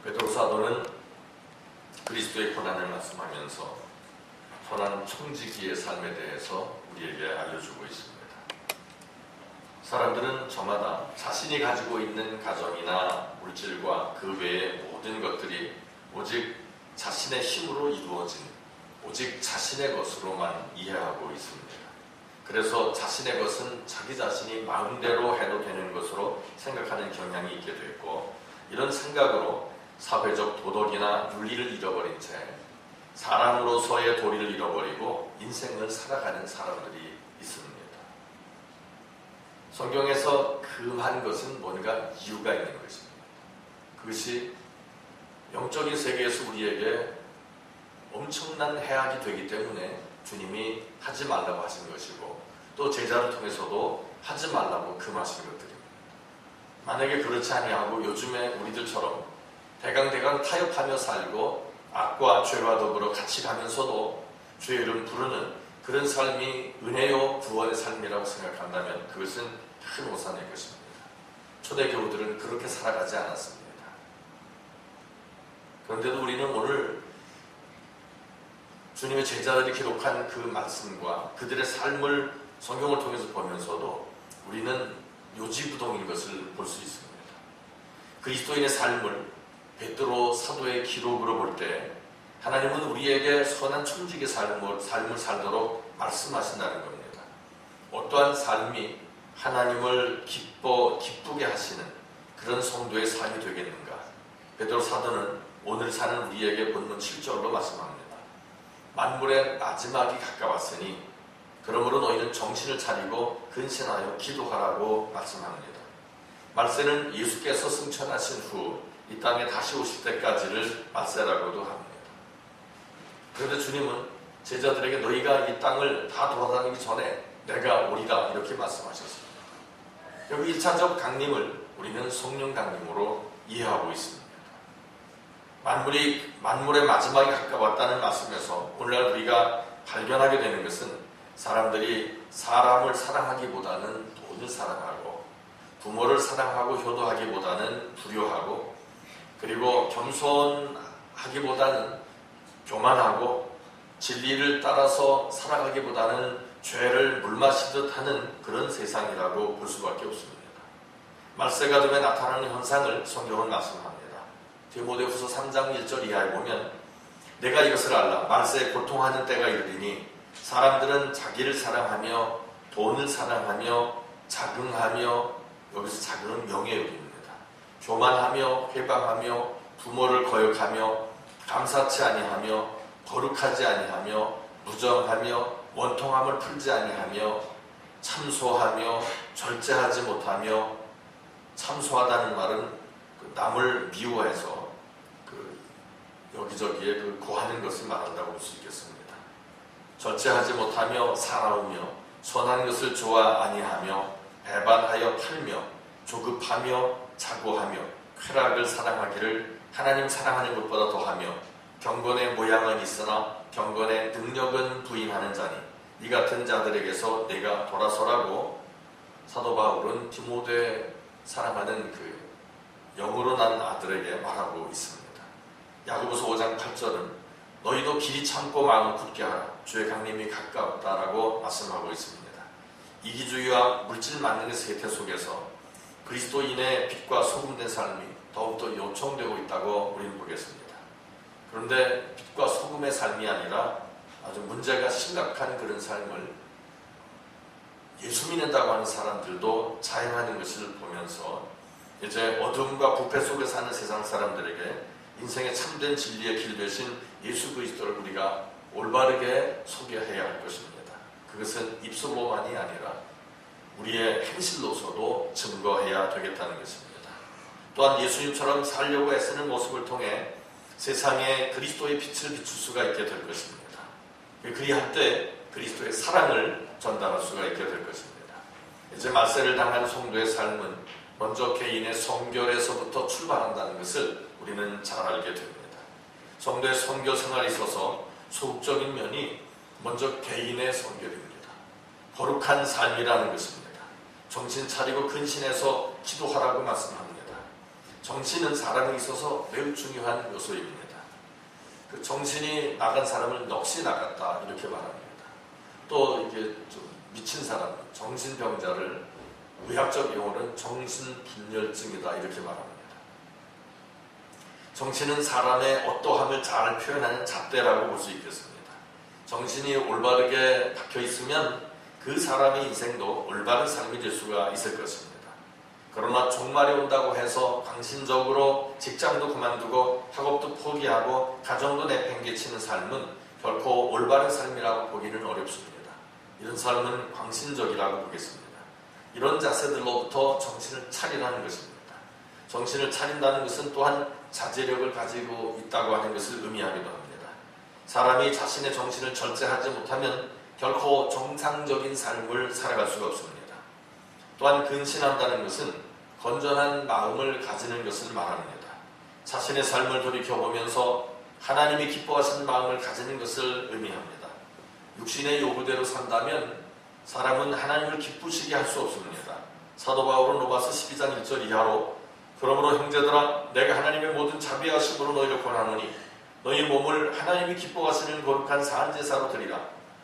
베드로 사도는 그리스도의 고난을 말씀하면서 선한 청지기의 삶에 대해서 우리에게 알려주고 있습니다. 사람들은 저마다 자신이 가지고 있는 가정이나 물질과 그 외의 모든 것들이 오직 자신의 힘으로 이루어진 오직 자신의 것으로만 이해하고 있습니다. 그래서 자신의 것은 자기 자신이 마음대로 해도 되는 것으로 생각하는 경향이 있게 됐고, 이런 생각으로 사회적 도덕이나 윤리를 잃어버린 채 사람으로서의 도리를 잃어버리고 인생을 살아가는 사람들이 있습니다. 성경에서 금한 것은 뭔가 이유가 있는 것입니다. 그것이 영적인 세계에서 우리에게 엄청난 해악이 되기 때문에 주님이 하지 말라고 하신 것이고, 또 제자를 통해서도 하지 말라고 금하신 것들입니다. 만약에 그렇지 아니하고 요즘에 우리들처럼 대강 타협하며 살고 악과 죄와 더불어 같이 가면서도 주의 이름 부르는 그런 삶이 은혜요 구원의 삶이라고 생각한다면 그것은 큰 오산일 것입니다. 초대교우들은 그렇게 살아가지 않았습니다. 그런데도 우리는 오늘 주님의 제자들이 기록한 그 말씀과 그들의 삶을 성경을 통해서 보면서도 우리는 요지부동인 것을 볼 수 있습니다. 그리스도인의 삶을 베드로 사도의 기록으로 볼 때 하나님은 우리에게 선한 청지기의 삶을 살도록 말씀하신다는 겁니다. 어떠한 삶이 하나님을 기쁘게 하시는 그런 성도의 삶이 되겠는가? 베드로 사도는 오늘 사는 우리에게 본문 7절로 말씀합니다. 만물의 마지막이 가까웠으니 그러므로 너희는 정신을 차리고 근신하여 기도하라고 말씀합니다. 말세는 예수께서 승천하신 후 이 땅에 다시 오실 때까지를 말세라고도 합니다. 그런데 주님은 제자들에게 너희가 이 땅을 다 돌아다니기 전에 내가 오리라 이렇게 말씀하셨습니다. 여기 1차적 강림을 우리는 성령 강림으로 이해하고 있습니다. 만물의 마지막이 가까웠다는 말씀에서 오늘날 우리가 발견하게 되는 것은 사람들이 사람을 사랑하기보다는 돈을 사랑하고 부모를 사랑하고 효도하기보다는 불효하고, 그리고 겸손하기보다는 교만하고 진리를 따라서 살아가기보다는 죄를 물마시듯 하는 그런 세상이라고 볼 수밖에 없습니다. 말세가 되면 나타나는 현상을 성경은 말씀합니다. 디모데후서 3장 1절 이하에 보면 내가 이것을 알라 말세에 고통하는 때가 이르리니 사람들은 자기를 사랑하며 돈을 사랑하며 자긍하며, 여기서 자긍은 명예욕입니다. 교만하며 회방하며 부모를 거역하며 감사치 아니하며 거룩하지 아니하며 무정하며 원통함을 풀지 아니하며 참소하며 절제하지 못하며, 참소하다는 말은 남을 미워해서 여기저기에 고하는 것을 말한다고 볼 수 있겠습니다. 절제하지 못하며 사나우며 선한 것을 좋아 아니하며 배반하여 팔며 조급하며 자고하며 쾌락을 사랑하기를 하나님 사랑하는 것보다 더하며 경건의 모양은 있으나 경건의 능력은 부인하는 자니 이 같은 자들에게서 내가 돌아서라고 사도 바울은 디모데 사랑하는 그 영으로 난 아들에게 말하고 있습니다. 야고보서 5장 8절은 너희도 길이 참고 마음을 굳게 하라 주의 강림이 가까웠다라고 말씀하고 있습니다. 이기주의와 물질 만능의 세태 속에서 그리스도인의 빛과 소금된 삶이 더욱더 요청되고 있다고 우리는 보겠습니다. 그런데 빛과 소금의 삶이 아니라 아주 문제가 심각한 그런 삶을 예수 믿는다고 하는 사람들도 자행하는 것을 보면서 이제 어둠과 부패 속에 사는 세상 사람들에게 인생의 참된 진리의 길 되신 예수 그리스도를 우리가 올바르게 소개해야 할 것입니다. 그것은 입술로만이 아니라 우리의 행실로서도 증거해야 되겠다는 것입니다. 또한 예수님처럼 살려고 애쓰는 모습을 통해 세상에 그리스도의 빛을 비출 수가 있게 될 것입니다. 그리할 때 그리스도의 사랑을 전달할 수가 있게 될 것입니다. 이제 말세를 당한 성도의 삶은 먼저 개인의 성결에서부터 출발한다는 것을 우리는 잘 알게 됩니다. 성도의 성결 생활에 있어서 소극적인 면이 먼저 개인의 성결입니다. 거룩한 삶이라는 것입니다. 정신 차리고 근신해서 기도하라고 말씀합니다. 정신은 사람에 있어서 매우 중요한 요소입니다. 그 정신이 나간 사람을 역시 나갔다 이렇게 말합니다. 또 이게 좀 미친 사람, 정신병자를 의학적 용어는 정신분열증이다 이렇게 말합니다. 정신은 사람의 어떠함을 잘 표현하는 잣대라고 볼 수 있겠습니다. 정신이 올바르게 박혀 있으면 그 사람의 인생도 올바른 삶이 될 수가 있을 것입니다. 그러나 종말이 온다고 해서 강신적으로 직장도 그만두고 학업도 포기하고 가정도 내팽개치는 삶은 결코 올바른 삶이라고 보기는 어렵습니다. 이런 삶은 광신적이라고 보겠습니다. 이런 자세들로부터 정신을 차리라는 것입니다. 정신을 차린다는 것은 또한 자제력을 가지고 있다고 하는 것을 의미하기도 합니다. 사람이 자신의 정신을 절제하지 못하면 결코 정상적인 삶을 살아갈 수가 없습니다. 또한 근신한다는 것은 건전한 마음을 가지는 것을 말합니다. 자신의 삶을 돌이켜보면서 하나님이 기뻐하시는 마음을 가지는 것을 의미합니다. 육신의 요구대로 산다면 사람은 하나님을 기쁘시게 할 수 없습니다. 사도 바울은 로마서 12장 1절 이하로 그러므로 형제들아 내가 하나님의 모든 자비하심으로 너희를 권하노니 너희 몸을 하나님이 기뻐하시는 거룩한 산제사로 드리라.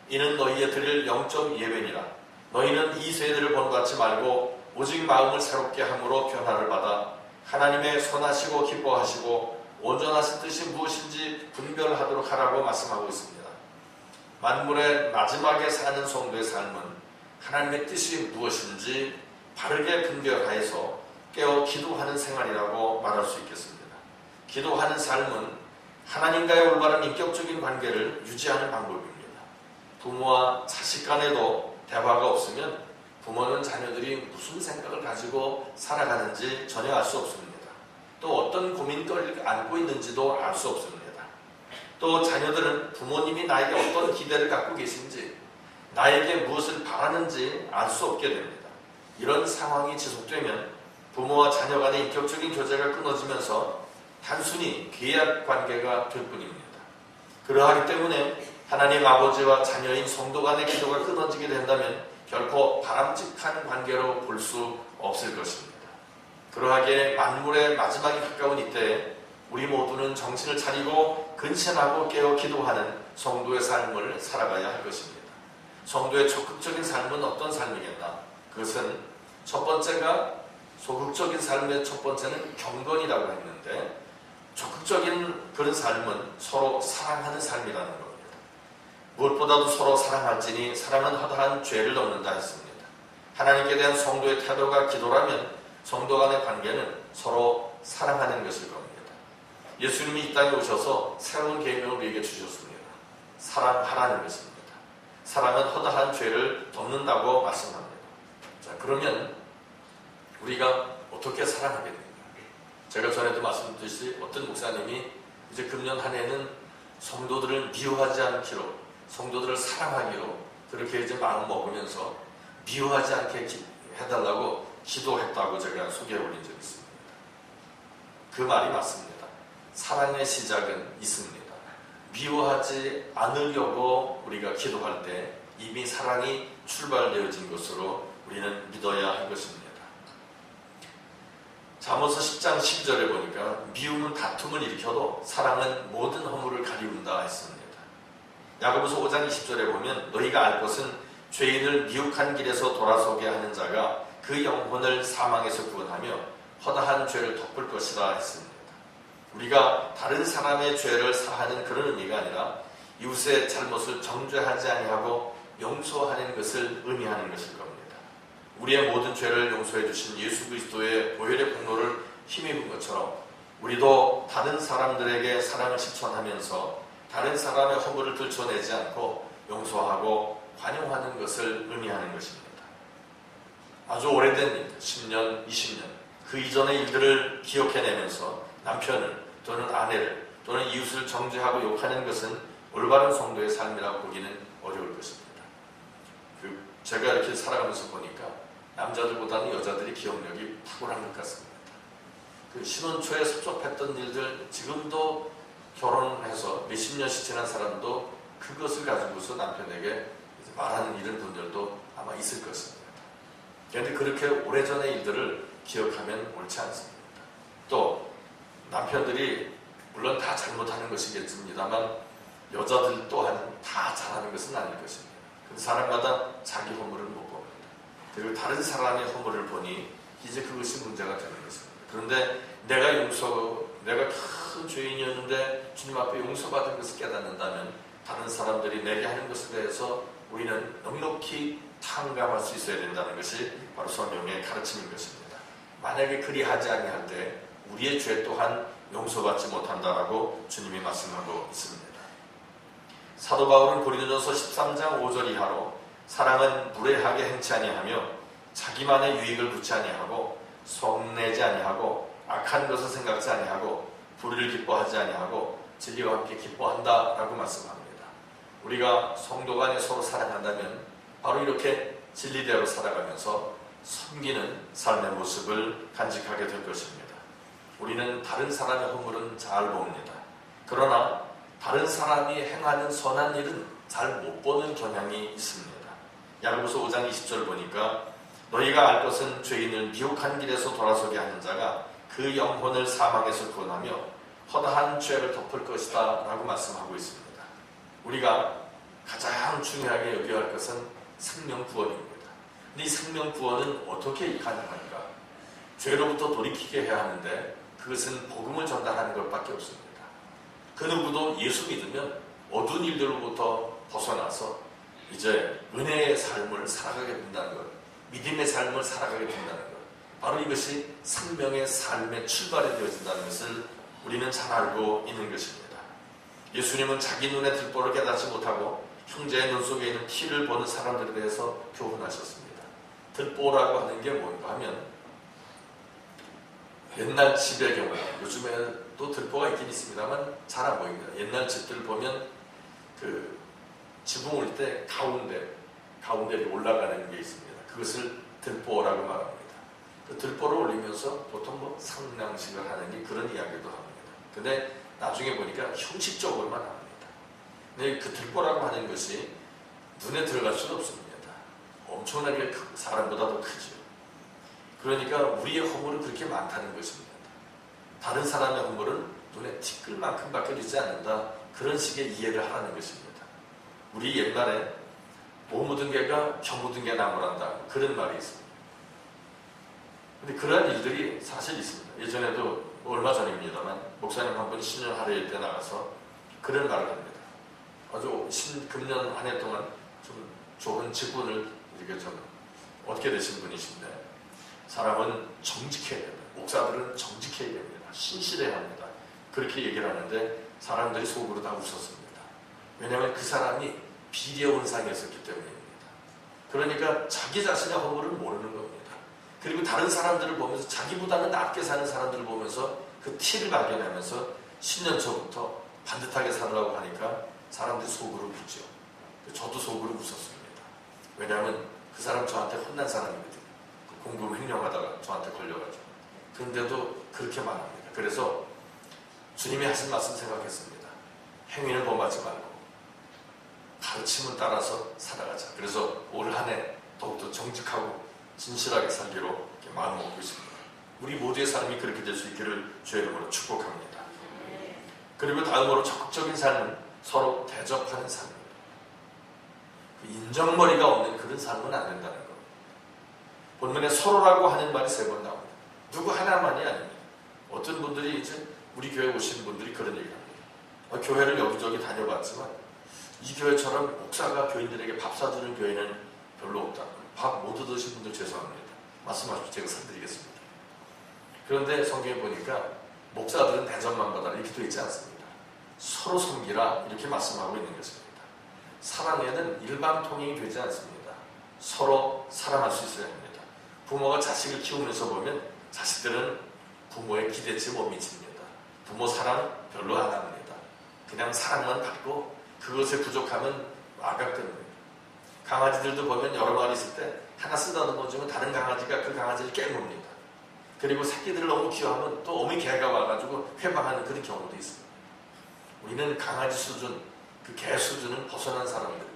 이는 너희의 드릴 영적 예배니라. 너희는 이 세대를 본받지 말고 오직 마음을 새롭게 함으로 변화를 받아 하나님의 선하시고 기뻐하시고 온전하신 뜻이 무엇인지 분별하도록 하라고 말씀하고 있습니다. 만물의 마지막에 사는 성도의 삶은 하나님의 뜻이 무엇인지 바르게 분별하여서 깨어 기도하는 생활이라고 말할 수 있겠습니다. 기도하는 삶은 하나님과의 올바른 인격적인 관계를 유지하는 방법입니다. 부모와 자식 간에도 대화가 없으면 부모는 자녀들이 무슨 생각을 가지고 살아가는지 전혀 알 수 없습니다. 또 어떤 고민거리를 안고 있는지도 알 수 없습니다. 또 자녀들은 부모님이 나에게 어떤 기대를 갖고 계신지 나에게 무엇을 바라는지 알 수 없게 됩니다. 이런 상황이 지속되면 부모와 자녀 간의 인격적인 교제가 끊어지면서 단순히 계약 관계가 될 뿐입니다. 그러하기 때문에 하나님 아버지와 자녀인 성도 간의 기도가 끊어지게 된다면 결코 바람직한 관계로 볼 수 없을 것입니다. 그러하기에 만물의 마지막이 가까운 이때에 우리 모두는 정신을 차리고 근신하고 깨어 기도하는 성도의 삶을 살아가야 할 것입니다. 성도의 적극적인 삶은 어떤 삶이겠나? 그것은 첫 번째가 소극적인 삶의 첫 번째는 경건이라고 했는데 적극적인 그런 삶은 서로 사랑하는 삶이라는 겁니다. 무엇보다도 서로 사랑할지니 사랑은 허다한 죄를 넘는다 했습니다. 하나님께 대한 성도의 태도가 기도라면 성도 간의 관계는 서로 사랑하는 것일 겁니다. 예수님이 이 땅에 오셔서 새로운 계명을 우리에게 주셨습니다. 사랑하라는 것입니다. 사랑은 허다한 죄를 덮는다고 말씀합니다. 자, 그러면 우리가 어떻게 사랑하겠는가? 제가 전에도 말씀드렸듯이 어떤 목사님이 이제 금년 한 해는 성도들을 미워하지 않기로, 성도들을 사랑하기로 그렇게 이제 마음 먹으면서 미워하지 않게 해달라고 기도했다고 제가 소개해 올린 적이 있습니다. 그 말이 맞습니다. 사랑의 시작은 있습니다. 미워하지 않으려고 우리가 기도할 때 이미 사랑이 출발되어진 것으로 우리는 믿어야 할 것입니다. 잠언서 10장 12절에 보니까 미움은 다툼을 일으켜도 사랑은 모든 허물을 가리운다 했습니다. 야고보서 5장 20절에 보면 너희가 알 것은 죄인을 미혹한 길에서 돌아서게 하는 자가 그 영혼을 사망에서 구원하며 허다한 죄를 덮을 것이라 했습니다. 우리가 다른 사람의 죄를 사하는 그런 의미가 아니라 이웃의 잘못을 정죄하지 아니하고 용서하는 것을 의미하는 것일 겁니다. 우리의 모든 죄를 용서해 주신 예수 그리스도의 보혈의 공로를 힘입은 것처럼 우리도 다른 사람들에게 사랑을 실천하면서 다른 사람의 허물을 들춰내지 않고 용서하고 관용하는 것을 의미하는 것입니다. 아주 오래된 일, 10년, 20년 그 이전의 일들을 기억해내면서 남편을 또는 아내를 또는 이웃을 정죄하고 욕하는 것은 올바른 성도의 삶이라고 보기는 어려울 것입니다. 제가 이렇게 살아가면서 보니까 남자들보다는 여자들이 기억력이 탁월한 것 같습니다. 신혼 초에 섭섭했던 일들 지금도 결혼해서 몇십 년씩 지난 사람도 그것을 가지고서 남편에게 말하는 이런 분들도 아마 있을 것입니다. 그런데 그렇게 오래전의 일들을 기억하면 옳지 않습니다. 또 남편들이 물론 다 잘못하는 것이겠습니다만 여자들 또한 다 잘하는 것은 아닐 것입니다. 사람마다 자기 허물을 못 봅니다. 그리고 다른 사람의 허물을 보니 이제 그것이 문제가 되는 것입니다. 그런데 내가 큰 죄인이었는데 주님 앞에 용서받은 것을 깨닫는다면 다른 사람들이 내게 하는 것에 대해서 우리는 넉넉히 탕감할 수 있어야 된다는 것이 바로 성경의 가르침인 것입니다. 만약에 그리하지 아니할 때 우리의 죄 또한 용서받지 못한다라고 주님이 말씀하고 있습니다. 사도 바울은 고린도전서 13장 5절 이하로 사랑은 무례하게 행치 아니하며 자기만의 유익을 붙지 아니하고 성내지 아니하고 악한 것을 생각지 아니하고 불의를 기뻐하지 아니하고 진리와 함께 기뻐한다라고 말씀합니다. 우리가 성도 간에 서로 사랑한다면 바로 이렇게 진리대로 살아가면서 섬기는 삶의 모습을 간직하게 될 것입니다. 우리는 다른 사람의 허물은 잘 봅니다. 그러나 다른 사람이 행하는 선한 일은 잘 못 보는 경향이 있습니다. 야고보서 5장 20절 보니까 너희가 알 것은 죄인을 미혹한 길에서 돌아서게 하는 자가 그 영혼을 사망에서 구원하며 허다한 죄를 덮을 것이다 라고 말씀하고 있습니다. 우리가 가장 중요하게 여겨야 할 것은 생명 구원입니다. 근데 이 생명 구원은 어떻게 가능한가? 죄로부터 돌이키게 해야 하는데 그것은 복음을 전달하는 것밖에 없습니다. 그 누구도 예수 믿으면 어두운 일들로부터 벗어나서 이제 은혜의 삶을 살아가게 된다는 것, 믿음의 삶을 살아가게 된다는 것, 바로 이것이 생명의 삶의 출발이 되어진다는 것을 우리는 잘 알고 있는 것입니다. 예수님은 자기 눈의 들보를 깨닫지 못하고 형제의 눈 속에 있는 티를 보는 사람들에 대해서 교훈하셨습니다. 들보라고 하는 게 뭔가 하면 옛날 집의 경우에 요즘에도 들보가 있긴 있습니다만 잘 안 보입니다. 옛날 집들 보면 그 지붕 올 때 가운데로 올라가는 게 있습니다. 그것을 들보라고 말합니다. 그 들보를 올리면서 보통 뭐 상냥식을 하는 게 그런 이야기도 합니다. 근데 나중에 보니까 형식적으로만 합니다. 근데 그 들보라고 하는 것이 눈에 들어갈 수는 없습니다. 엄청나게 사람보다도 크죠. 그러니까 우리의 허물은 그렇게 많다는 것입니다. 다른 사람의 허물은 눈에 티끌 만큼밖에 되지 않는다. 그런 식의 이해를 하라는 것입니다. 우리 옛날에 못 묻은 개가 겨 묻은 개 나무란다. 그런 말이 있습니다. 근데 그러한 일들이 사실 있습니다. 예전에도 얼마 전입니다만 목사님 한 번 신년 할애일 때 나가서 그런 말을 합니다. 아주 금년 한 해 동안 좀 좋은 직분을 이렇게 좀 얻게 되신 분이신데 사람은 정직해야 됩니다. 목사들은 정직해야 됩니다. 신실해야 합니다. 그렇게 얘기를 하는데 사람들이 속으로 다 웃었습니다. 왜냐하면 그 사람이 비례원상이었기 때문입니다. 그러니까 자기 자신의 허물을 모르는 겁니다. 그리고 다른 사람들을 보면서 자기보다는 낮게 사는 사람들을 보면서 그 티를 발견하면서 10년 전부터 반듯하게 살으라고 하니까 사람들이 속으로 웃죠. 저도 속으로 웃었습니다. 왜냐하면 그 사람 저한테 혼난 사람이거든요. 공금 횡령하다가 저한테 걸려가지고. 그런데도 그렇게 말합니다. 그래서 주님이 하신 말씀 생각했습니다. 행위를 범하지 말고 가르침을 따라서 살아가자. 그래서 올 한 해 더욱더 정직하고 진실하게 살기로 이렇게 마음을 먹고 있습니다. 우리 모두의 삶이 그렇게 될 수 있기를 주의 이름으로 축복합니다. 그리고 다음으로 적극적인 삶은 서로 대접하는 삶입니다. 그 인정머리가 없는 그런 삶은 안 된다는 겁니다. 본문에 서로라고 하는 말이 3번 나옵니다. 누구 하나만이 아닙니다. 어떤 분들이 이제 우리 교회 오신 분들이 그런 얘기를 합니다. 교회를 여기저기 다녀봤지만 이 교회처럼 목사가 교인들에게 밥 사주는 교회는 별로 없다. 밥 못 얻으신 분들 죄송합니다. 말씀하십시오. 제가 사드리겠습니다. 그런데 성경에 보니까 목사들은 대접만 받아라 이렇게 되어 있지 않습니다. 서로 섬기라 이렇게 말씀하고 있는 것입니다. 사랑에는 일반 통행이 되지 않습니다. 서로 사랑할 수 있어야 합니다. 부모가 자식을 키우면서 보면 자식들은 부모의 기대치 못 미칩니다. 부모 사랑 별로 안 합니다. 그냥 사랑만 받고 그것에 부족하면 악각됩니다. 강아지들도 보면 여러 마리 있을 때 하나 쓰다듬어주면 다른 강아지가 그 강아지를 깨뭅니다. 그리고 새끼들을 너무 귀여워하면 또 어미 개가 와가지고 회방하는 그런 경우도 있습니다. 우리는 강아지 수준, 그 개 수준은 벗어난 사람들입니다.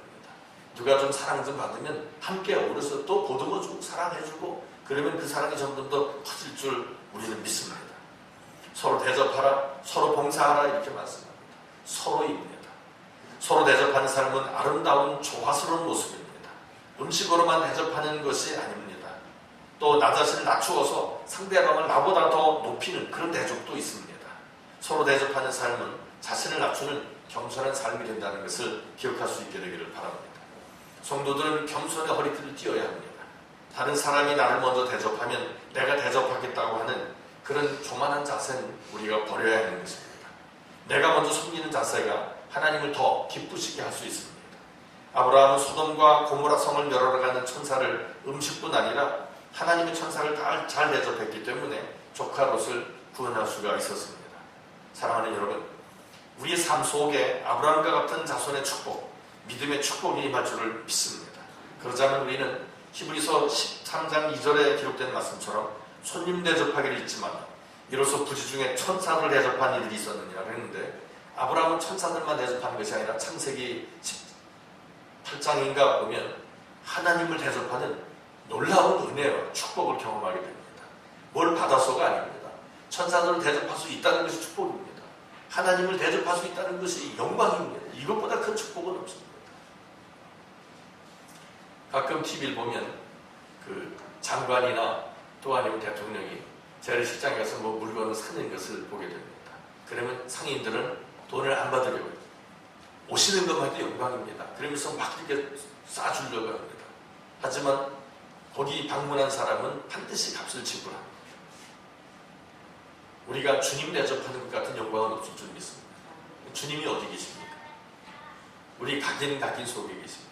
누가 좀 사랑 좀 받으면 함께 어울려서 또 보듬어주고 사랑해주고 그러면 그 사랑이 점점 더 커질 줄 우리는 믿습니다. 서로 대접하라, 서로 봉사하라 이렇게 말씀합니다. 서로입니다. 서로 대접하는 삶은 아름다운 조화스러운 모습입니다. 음식으로만 대접하는 것이 아닙니다. 또 나 자신을 낮추어서 상대방을 나보다 더 높이는 그런 대접도 있습니다. 서로 대접하는 삶은 자신을 낮추는 겸손한 삶이 된다는 것을 기억할 수 있게 되기를 바랍니다. 성도들은 겸손의 허리띠를 띄어야 합니다. 다른 사람이 나를 먼저 대접하면 내가 대접하겠다고 하는 그런 교만한 자세는 우리가 버려야 하는 것입니다. 내가 먼저 섬기는 자세가 하나님을 더 기쁘시게 할 수 있습니다. 아브라함은 소돔과 고모라 성을 멸하러가는 천사를 음식뿐 아니라 하나님의 천사를 다 잘 대접했기 때문에 조카 롯을 구원할 수가 있었습니다. 사랑하는 여러분, 우리의 삶 속에 아브라함과 같은 자손의 축복, 믿음의 축복이 임할 줄을 믿습니다. 그러자면 우리는 히브리서 13장 2절에 기록된 말씀처럼 손님 대접하기를 잊지만 이로써 부지 중에 천사를 대접한 일이 있었느니라 했는데, 아브라함은 천사들만 대접한 것이 아니라 창세기 18장인가 보면 하나님을 대접하는 놀라운 은혜와 축복을 경험하게 됩니다. 뭘 받아서가 아닙니다. 천사들을 대접할 수 있다는 것이 축복입니다. 하나님을 대접할 수 있다는 것이 영광입니다. 이것보다 큰 축복은 없습니다. 가끔 TV를 보면 그 장관이나 또 아니면 대통령이 재래시장에 가서 뭐 물건을 사는 것을 보게 됩니다. 그러면 상인들은 돈을 안 받으려고 해요. 오시는 것만 해도 영광입니다. 그러면서 막 이렇게 싸주려고 합니다. 하지만 거기 방문한 사람은 반드시 값을 지불합니다. 우리가 주님 대접하는 것 같은 영광은 없을 줄 믿습니다. 주님이 어디 계십니까? 우리 각인 속에 계십니다.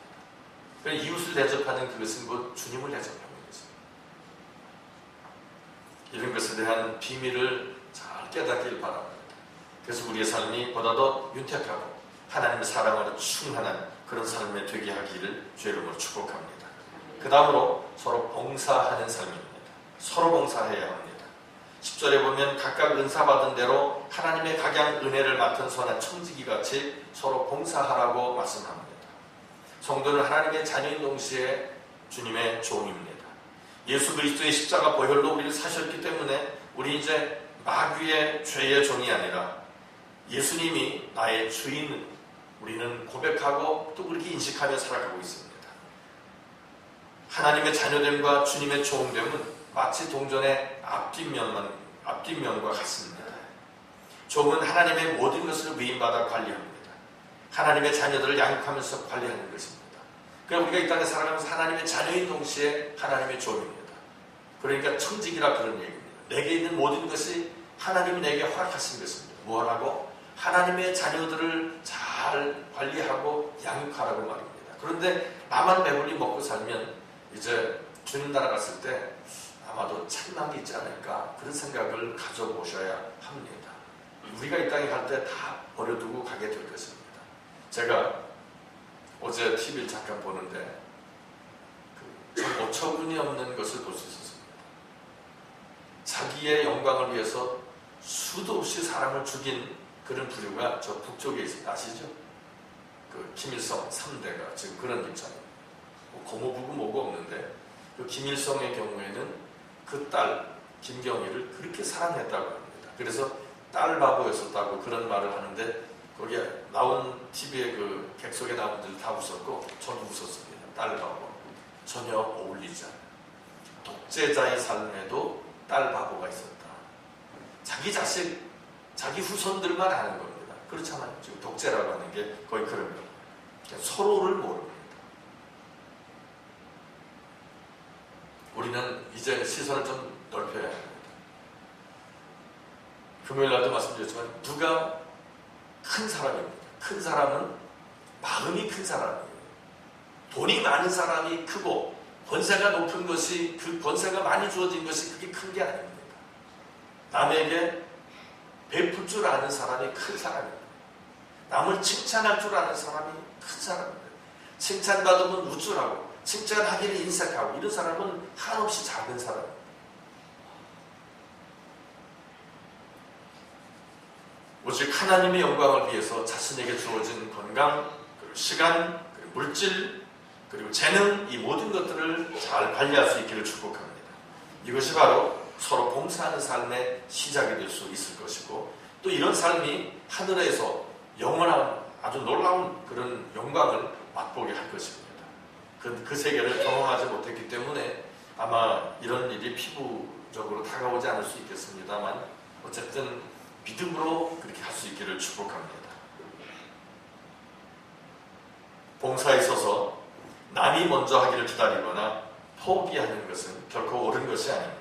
그래서 이웃을 대접하는 그것은 곧 주님을 대접하는 것입니다. 이런 것에 대한 비밀을 잘 깨닫길 바랍니다. 그래서 우리의 삶이 보다 더 윤택하고 하나님의 사랑으로 충만한 그런 삶에 되게 하기를 주의 이름으로 축복합니다. 그 다음으로 서로 봉사하는 삶입니다. 서로 봉사해야 합니다. 10절에 보면 각각 은사 받은 대로 하나님의 각양 은혜를 맡은 선한 청지기 같이 서로 봉사하라고 말씀합니다. 성도는 하나님의 자녀인 동시에 주님의 종입니다. 예수 그리스도의 십자가 보혈로 우리를 사셨기 때문에 우리 이제 마귀의 죄의 종이 아니라 예수님이 나의 주인, 우리는 고백하고 또 그렇게 인식하며 살아가고 있습니다. 하나님의 자녀됨과 주님의 종됨은 마치 동전의 앞뒷면과 같습니다. 종은 하나님의 모든 것을 위임받아 관리합니다. 하나님의 자녀들을 양육하면서 관리하는 것입니다. 그러니까 우리가 이 땅에 살아가면서 하나님의 자녀인 동시에 하나님의 종입니다. 그러니까 청직이라 그런 얘기입니다. 내게 있는 모든 것이 하나님이 내게 허락하신 것입니다. 뭐라고? 하나님의 자녀들을 잘 관리하고 양육하라고 말입니다. 그런데 나만 배불리 먹고 살면 이제 주님 나라 갔을 때 아마도 찬망이 있지 않을까, 그런 생각을 가져보셔야 합니다. 우리가 이 땅에 갈 때 다 버려두고 가게 될 것입니다. 제가 어제 TV를 잠깐 보는데 참 어처구니 없는 것을 볼 수 있었습니다. 자기의 영광을 위해서 수도 없이 사람을 죽인 그런 부류가 저 북쪽에 있습니다. 아시죠? 그 김일성 3대가 지금 그런 입장입니다. 뭐 고모부고 뭐고 없는데 그 김일성의 경우에는 그 딸 김경희를 그렇게 사랑했다고 합니다. 그래서 딸 바보였었다고 그런 말을 하는데 거기에 나온 TV에 그 객석에 나온 분들 다 웃었고 저도 웃었습니다. 딸 바보 전혀 어울리지 않아요. 독재자의 삶에도 딸 바보가 있었다. 자기 자식, 자기 후손들만 아는 겁니다. 그렇잖아요. 지금 독재라고 하는 게 거의 그런 겁니다. 서로를 모릅니다. 우리는 이제 시선을 좀 넓혀야 합니다. 금요일날도 말씀드렸지만 누가 큰 사람입니다. 큰 사람은 마음이 큰 사람이에요. 돈이 많은 사람이 크고 권세가 높은 것이, 그 권세가 많이 주어진 것이 그게 큰 게 아닙니다. 남에게 베풀 줄 아는 사람이 큰 사람입니다. 남을 칭찬할 줄 아는 사람이 큰 사람입니다. 칭찬받으면 우쭐하고 칭찬하기를 인색하고 이런 사람은 한없이 작은 사람입니다. 오직 하나님의 영광을 위해서 자신에게 주어진 건강, 그리고 시간, 그리고 물질, 그리고 재능, 이 모든 것들을 잘 관리할 수 있기를 축복합니다. 이것이 바로 서로 봉사하는 삶의 시작이 될 수 있을 것이고, 또 이런 삶이 하늘에서 영원한 아주 놀라운 그런 영광을 맛보게 할 것입니다. 그 세계를 경험하지 못했기 때문에 아마 이런 일이 피부적으로 다가오지 않을 수 있겠습니다만, 어쨌든 믿음으로 그렇게 할 수 있기를 축복합니다. 봉사에 있어서 남이 먼저 하기를 기다리거나 포기하는 것은 결코 옳은 것이 아닙니다.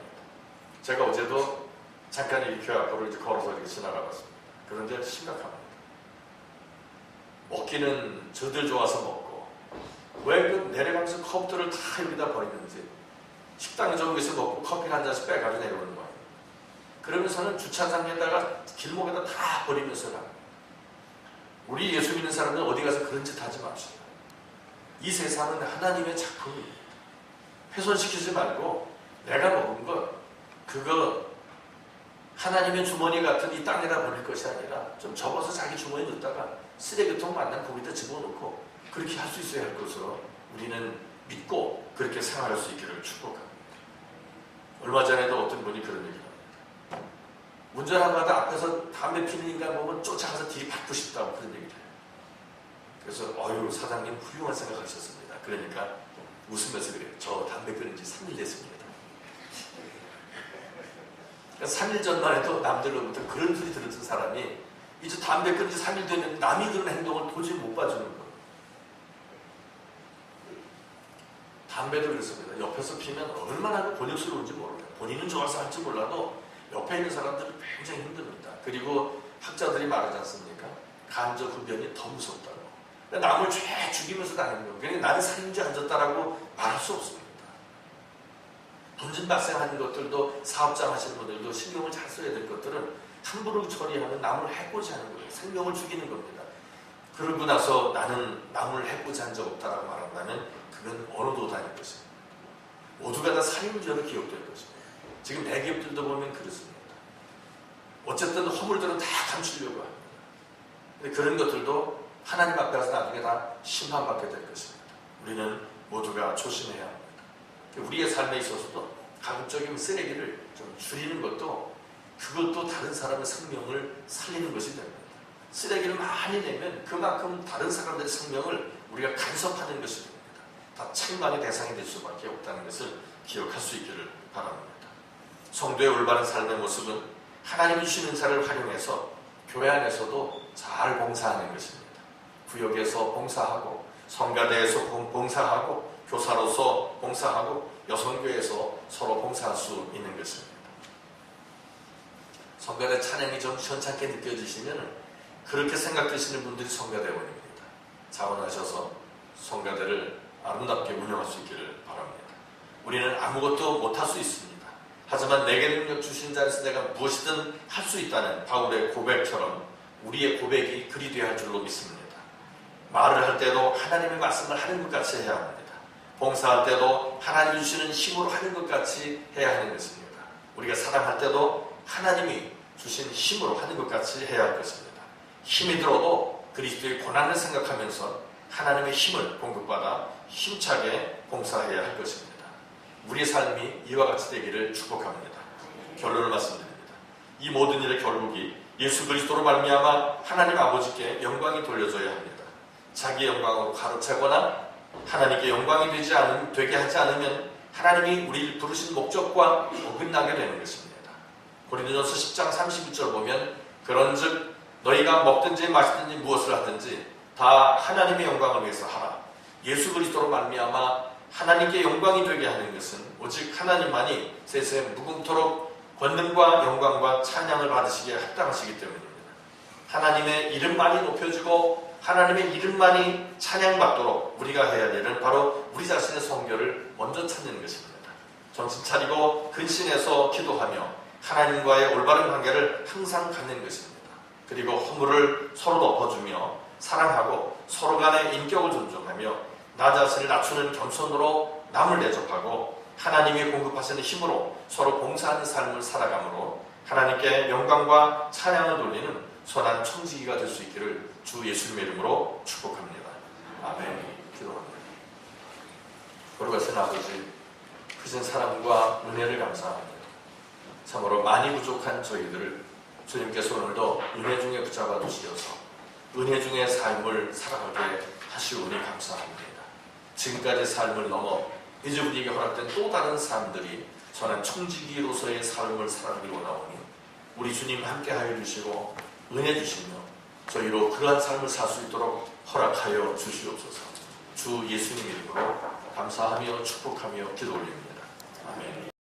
제가 어제도 잠깐 이 교회 앞으로 이제 걸어서 이렇게 지나가 봤습니다. 그런데 심각합니다. 먹기는 저들 좋아서 먹고, 왜 그 내려가면서 컵들을 다 여기다 버리는지, 식당에 저기서 먹고 커피 한 잔씩 빼가지고 내려오는 거예요. 그러면서는 주차장에다가 길목에다 다 버리면서 나가요. 우리 예수 믿는 사람들은 어디 가서 그런 짓 하지 맙시다. 이 세상은 하나님의 작품입니다. 훼손시키지 말고 내가 먹은 것, 그거 하나님의 주머니 같은 이 땅에다 버릴 것이 아니라 좀 접어서 자기 주머니에 넣다가 쓰레기통 만난 거기다 집어넣고 그렇게 할 수 있어야 할 것으로 우리는 믿고 그렇게 생활할 수 있기를 축복합니다. 얼마 전에도 어떤 분이 그런 얘기를 합니다. 운전하다가 앞에서 담배 피는 인간 보면 쫓아가서 뒤에 밟고 싶다고 그런 얘기를 해요. 그래서 어휴, 사장님 훌륭한 생각하셨습니다. 그러니까 웃으면서 그래요. 저 담배 끊은 지 3일 됐습니다. 3일 전만 해도 남들로부터 그런 소리 들었던 사람이 이제 담배 끊은 지 3일 되면 남이 그런 행동을 도저히 못 봐주는 거예요. 담배도 그렇습니다. 옆에서 피면 얼마나 곤욕스러운지 모르겠어요. 본인은 좋아서 할지 몰라도 옆에 있는 사람들은 굉장히 힘듭니다. 그리고 학자들이 말하지 않습니까? 간접 흡연이 더 무섭다고. 남을 죄 죽이면서 다니는 거예요. 그러니까 나는 살인죄 안 졌다라고 말할 수 없습니다. 분진 발생하는 것들도, 사업장 하시는 분들도 신경을 잘 써야 될 것들은 함부로 처리하면 남을 해코지 하는 거예요. 생명을 죽이는 겁니다. 그러고 나서 나는 남을 해코지 한 적 없다라고 말한다면 그건 어느 도단일 것입니다. 모두가 다 살인죄로 기억될 것입니다. 지금 대기업들도 보면 그렇습니다. 어쨌든 허물들은 다 감추려고 합니다. 근데 그런 것들도 하나님 앞에서 나중에 다 심판받게 될 것입니다. 우리는 모두가 조심해야 합니다. 우리의 삶에 있어서도 가급적이면 쓰레기를 좀 줄이는 것도, 그것도 다른 사람의 생명을 살리는 것이 됩니다. 쓰레기를 많이 내면 그만큼 다른 사람들의 생명을 우리가 간섭하는 것이 됩니다. 다 책망의 대상이 될 수밖에 없다는 것을 기억할 수 있기를 바랍니다. 성도의 올바른 삶의 모습은 하나님이 주신 은사를 활용해서 교회 안에서도 잘 봉사하는 것입니다. 구역에서 봉사하고, 성가대에서 봉사하고, 교사로서 봉사하고, 여성교회에서 서로 봉사할 수 있는 것입니다. 성가대 찬양이 좀 시원찮게 느껴지시면 그렇게 생각되시는 분들이 성가대원입니다. 자원하셔서 성가대를 아름답게 운영할 수 있기를 바랍니다. 우리는 아무것도 못할 수 있습니다. 하지만 내게 능력 주신 자에서 내가 무엇이든 할 수 있다는 바울의 고백처럼 우리의 고백이 그리 되어야 할 줄로 믿습니다. 말을 할 때도 하나님의 말씀을 하는 것 같이 해야 합니다. 봉사할 때도 하나님이 주시는 힘으로 하는 것 같이 해야 하는 것입니다. 우리가 사랑할 때도 하나님이 주신 힘으로 하는 것 같이 해야 할 것입니다. 힘이 들어도 그리스도의 고난을 생각하면서 하나님의 힘을 공급받아 힘차게 봉사해야 할 것입니다. 우리의 삶이 이와 같이 되기를 축복합니다. 결론을 말씀드립니다. 이 모든 일의 결국이 예수 그리스도로 말미암아 하나님 아버지께 영광이 돌려져야 합니다. 자기 영광으로 가로채거나 하나님께 영광이 되게 하지 않으면 하나님이 우리를 부르신 목적과 어긋나게 되는 것입니다. 고린도전서 10장 32절 보면 그런즉 너희가 먹든지 마시든지 무엇을 하든지 다 하나님의 영광을 위해서 하라. 예수 그리스도로 말미암아 하나님께 영광이 되게 하는 것은 오직 하나님만이 세세에 무궁토록 권능과 영광과 찬양을 받으시기에 합당하시기 때문입니다. 하나님의 이름만이 높여지고 하나님의 이름만이 찬양받도록 우리가 해야 할 일은 바로 우리 자신의 성결을 먼저 찾는 것입니다. 정신 차리고 근신해서 기도하며 하나님과의 올바른 관계를 항상 갖는 것입니다. 그리고 허물을 서로 덮어주며 사랑하고 서로 간의 인격을 존중하며 나 자신을 낮추는 겸손으로 남을 대접하고 하나님이 공급하시는 힘으로 서로 봉사하는 삶을 살아가므로 하나님께 영광과 찬양을 돌리는 선한 청지기가 될 수 있기를 주 예수님의 이름으로 축복합니다. 아멘. 기도합니다. 거룩하신 아버지, 크신 사랑과 은혜를 감사합니다. 참으로 많이 부족한 저희들을 주님께서 오늘도 은혜 중에 붙잡아 주시어서 은혜 중의 삶을 살아가게 하시오니 감사합니다. 지금까지 삶을 넘어 이제 우리에게 허락된 또 다른 삶들이 선한 청지기로서의 삶을 살아가기 원하오니 우리 주님 함께 하여 주시고 은혜 주시며 저희로 그러한 삶을 살 수 있도록 허락하여 주시옵소서. 주 예수님 이름으로 감사하며 축복하며 기도 올립니다. 아멘.